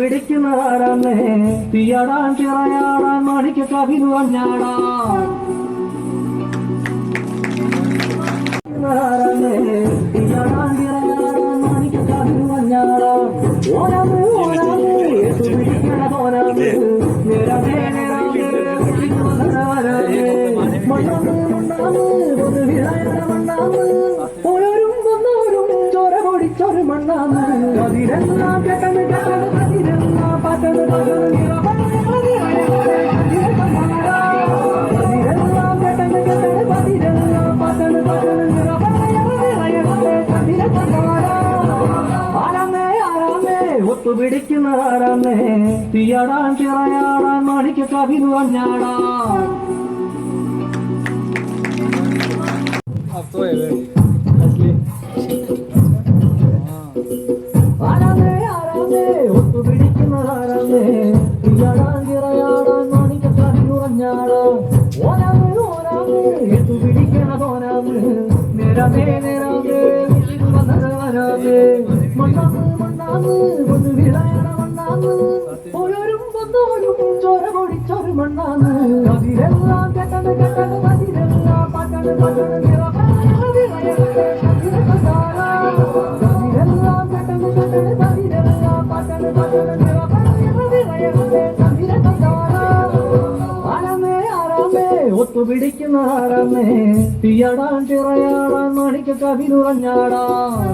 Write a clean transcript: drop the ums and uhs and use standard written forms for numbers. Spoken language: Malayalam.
ഒത്തുപിടിക്കുന്നതാരമ്മേ തീയാടാൻ ചിറയാടാൻ മാണിക്ക കവിതു അഞ്ഞാടാൻ തീയാടാൻ ചിറയാടാൻ മാണിക്ക കവിതു അഞ്ഞാടാൻ ഓരാമേ ഓരാമേ ഒത്തുപിടിക്കണ പോരാമേ നിറമേ നിറമേ മണ്ണാമേ മണ്ണാമേ ഒരു വിളയണ മണ്ണാമേ ഓരോരും കൊന്നോരും ചോര പൊടിച്ചൊരു മണ്ണാമേ അതിരെല്ലാം കെട്ടത് കെട്ടത് അതിരെല്ലാം പാട്ടത് അതിരെല്ലാം കെട്ടത് കെട്ടത് അതിരെല്ലാം പാട്ടത് ആരാമേ ആരാമേ ഒത്തുപിടിക്കുന്നതാരാമേ തീയാടാൻ ചിറയാടാൻ മാണിക്ക കവിതു അഞ്ഞാടാൻ ആരാമേ ആരാമേ ഒത്തുപിടിക്കുന്നതാരാമേ തീയാടാൻ ചിറയാടാൻ മാണിക്ക കവിതു അഞ്ഞാടാൻ ഓരാമേ ഓരാമേ ഒത്തുപിടിക്കണതോരാമേ നിറമേ നിറമേ വരാമേ മണ്ണാമേ മണ്ണാമേ ഒന്ന് വിളയണ മണ്ണാമേ ഓരോരും കൊന്നോരും ചോര പൊടിച്ചൊരു മണ്ണാമേ അതിരെല്ലാം കെട്ടത് കെട്ടത് അതിരെല്ലാം പാട്ടത് പാട്ടത് അതിരെല്ലാം കെട്ടത് കെട്ടത് അതിരെല്ലാം പാട്ടത് പാട്ടത് ആരാമേ ആരാമേ ഒത്തുപിടിക്കുന്നതാരാമേ തീയാടാൻ ചിറയാടാൻ മാണിക്ക കവിതു അഞ്ഞാടാൻ